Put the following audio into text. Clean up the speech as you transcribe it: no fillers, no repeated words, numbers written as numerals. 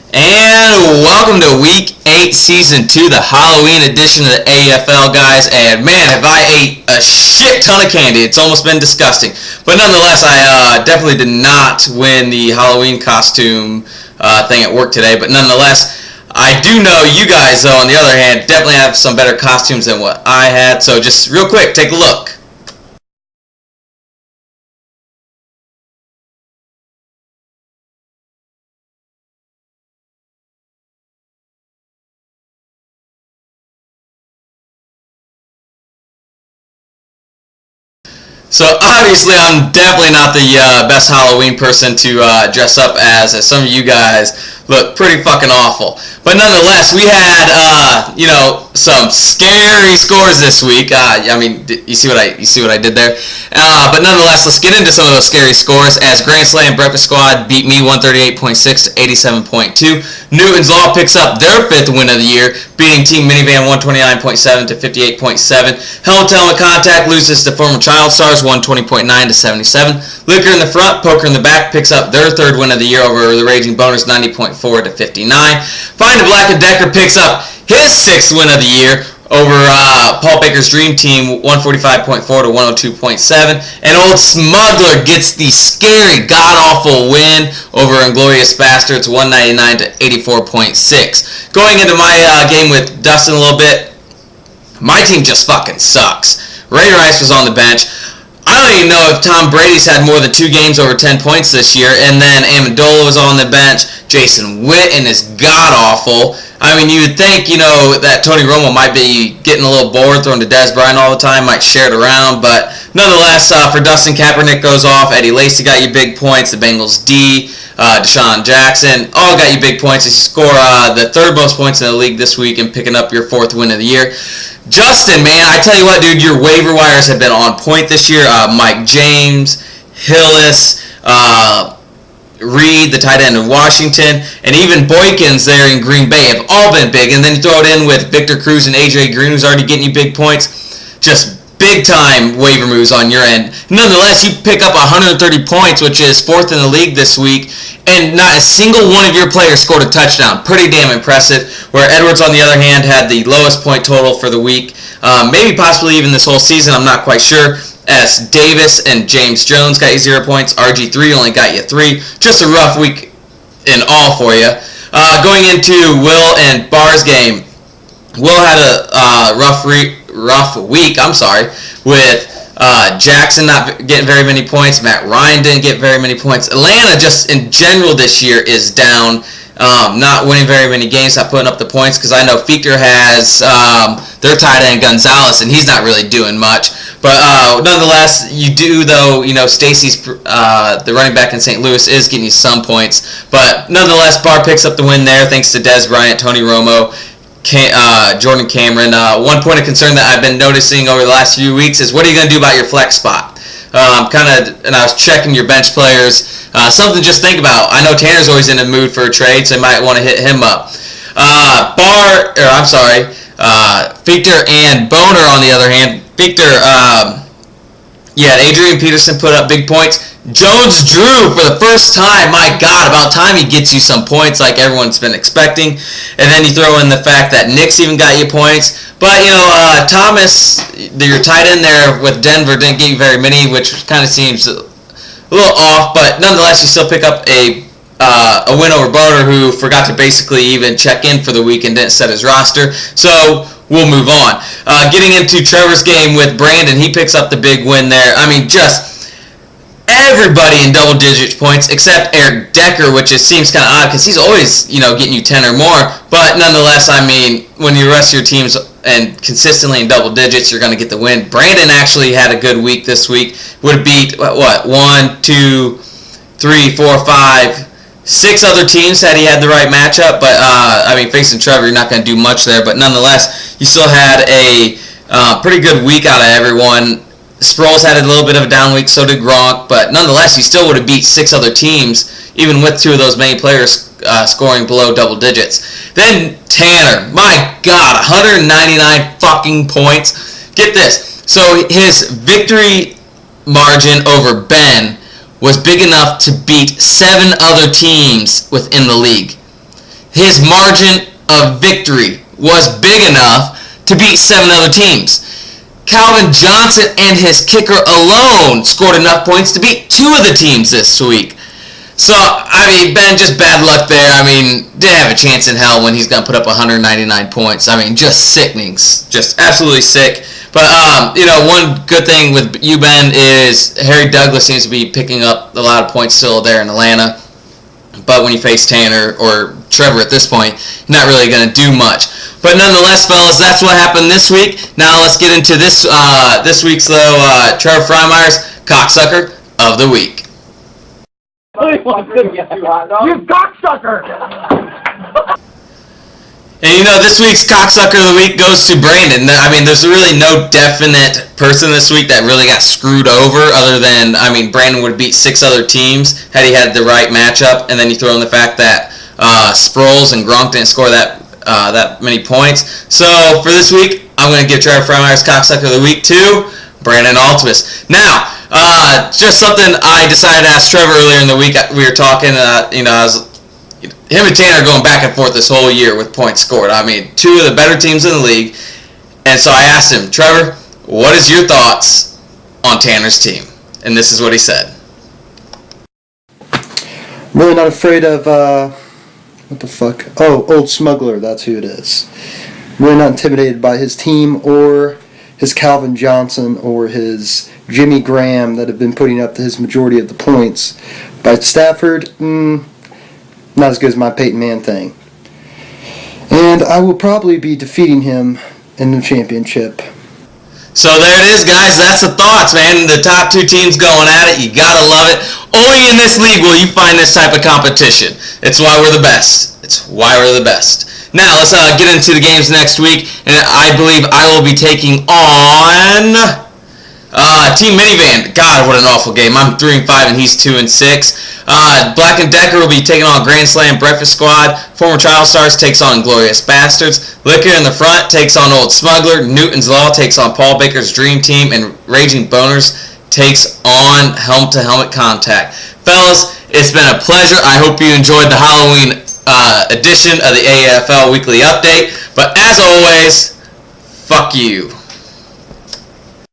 And welcome to Week 8, Season 2, the Halloween edition of the Aefl, guys. And man, have I ate a shit ton of candy. It's almost been disgusting. But nonetheless, I definitely did not win the Halloween costume thing at work today. But nonetheless, I do know you guys, though, on the other hand, definitely have some better costumes than what I had. So just real quick, take a look. So obviously I'm definitely not the best Halloween person to dress up as some of you guys look pretty fucking awful. But nonetheless, we had some scary scores this week. You see what I did there. But nonetheless, let's get into some of those scary scores. As Grand Slam Breakfast Squad beat me 138.6 to 87.2. Newton's Law picks up their fifth win of the year, beating Team Minivan 129.7 to 58.7. Helmet to Helmet Contact loses to former Child Stars 120.9 to 77. Liquor in the Front, Poker in the Back picks up their third win of the year over the Raging Boners 90.4 to 59. Find a Black and Decker picks up his sixth win of the year over Paul Baker's Dream Team 145.4 to 102.7. And Old Smuggler gets the scary, god-awful win over Inglorious Bastards 199 to 84.6. Going into my game with Dustin a little bit, my team just fucking sucks. Ray Rice was on the bench. I don't even know if Tom Brady's had more than 2 games over 10 points this year. And then Amendola was on the bench. Jason Witten is god-awful. I mean, you would think, that Tony Romo might be getting a little bored throwing to Dez Bryant all the time, might share it around. But nonetheless, for Dustin, Kaepernick goes off. Eddie Lacy got you big points. The Bengals D, Deshaun Jackson, all got you big points. You score the third most points in the league this week and picking up your fourth win of the year. Justin, man, I tell you what, dude, your waiver wires have been on point this year. Mike James, Hillis, Reed, the tight end of Washington, and even Boykins there in Green Bay have all been big. And then you throw it in with Victor Cruz and AJ Green, who's already getting you big points. Just big-time waiver moves on your end. Nonetheless, you pick up 130 points, which is fourth in the league this week, and not a single one of your players scored a touchdown. Pretty damn impressive. Where Edwards, on the other hand, had the lowest point total for the week. Maybe possibly even this whole season, I'm not quite sure. S. Davis and James Jones got you 0 points. RG3 only got you 3. Just a rough week in all for you. Going into Will and Barr's game, Will had a rough week, with Jackson not getting very many points. Matt Ryan didn't get very many points. Atlanta just in general this year is down. Not winning very many games, not putting up the points, because I know Fichter has their tight end Gonzalez, and he's not really doing much. But nonetheless, you do, though, Stacy's, the running back in St. Louis, is getting you some points. But nonetheless, Barr picks up the win there, thanks to Dez Bryant, Tony Romo, Jordan Cameron. One point of concern that I've been noticing over the last few weeks is, what are you going to do about your flex spot? And I was checking your bench players. Something to just think about. I know Tanner's always in the mood for a trade, so you might want to hit him up. Fichter and Boner, on the other hand. Fichter, Adrian Peterson put up big points. Jones Drew for the first time. My God, about time he gets you some points like everyone's been expecting. And then you throw in the fact that Nick's even got you points. But, Thomas, your tight end there with Denver, didn't get you very many, which kind of seems a little off. But nonetheless, you still pick up a win over Boner, who forgot to basically even check in for the week and didn't set his roster. So we'll move on. Getting into Trevor's game with Brandon, he picks up the big win there. I mean, just everybody in double-digit points except Eric Decker, which seems kind of odd because he's always, getting you 10 or more. But nonetheless, I mean, when the rest of your team's and consistently in double digits, you're going to get the win. Brandon actually had a good week this week. Would have beat, 1, 2, 3, 4, 5, 6 other teams had he had the right matchup. But, facing Trevor, you're not going to do much there. But nonetheless, you still had a pretty good week out of everyone. Sproles had a little bit of a down week, so did Gronk. But nonetheless, you still would have beat 6 other teams, even with 2 of those many players scoring below double digits. Then Tanner, my God, 199 fucking points. Get this. So his victory margin over Ben was big enough to beat 7 other teams within the league. his margin of victory was big enough to beat 7 other teams. Calvin Johnson and his kicker alone scored enough points to beat 2 of the teams this week. So, I mean, Ben, just bad luck there. I mean, didn't have a chance in hell when he's going to put up 199 points. I mean, just sickening. Just absolutely sick. But, one good thing with you, Ben, is Harry Douglas seems to be picking up a lot of points still there in Atlanta. But when you face Tanner or Trevor at this point, you're not really going to do much. But nonetheless, fellas, that's what happened this week. Now let's get into this week's, Trevor Freimeyer's Cocksucker of the Week. You cocksucker! And this week's Cocksucker of the Week goes to Brandon. I mean, there's really no definite person this week that really got screwed over other than, Brandon would beat 6 other teams had he had the right matchup. And then you throw in the fact that Sproles and Gronk didn't score that many points. So for this week, I'm going to give Trevor Freimeyer's Cocksucker of the Week to Brandon Altimus. Now, just something I decided to ask Trevor earlier in the week. We were talking, him and Tanner are going back and forth this whole year with points scored. I mean, 2 of the better teams in the league. And so I asked him, Trevor, what is your thoughts on Tanner's team? And this is what he said. I'm really not afraid of, what the fuck? Oh, Old Smuggler, that's who it is. I'm really not intimidated by his team or his Calvin Johnson or his Jimmy Graham that have been putting up his majority of the points. But Stafford, not as good as my Peyton Manning. And I will probably be defeating him in the championship. So there it is, guys. That's the thoughts, man. The top 2 teams going at it. You gotta love it. Only in this league will you find this type of competition. It's why we're the best. It's why we're the best. Now, let's get into the games next week. And I believe I will be taking on Team Minivan. God, what an awful game. I'm 3-5 and he's 2-6. Black and Decker will be taking on Grand Slam Breakfast Squad. Former Child Stars takes on Glorious Bastards. Liquor in the Front takes on Old Smuggler. Newton's Law takes on Paul Baker's Dream Team. And Raging Boners takes on Helmet to Helmet Contact. Fellas, it's been a pleasure. I hope you enjoyed the Halloween edition of the AFL Weekly Update. But as always, fuck you.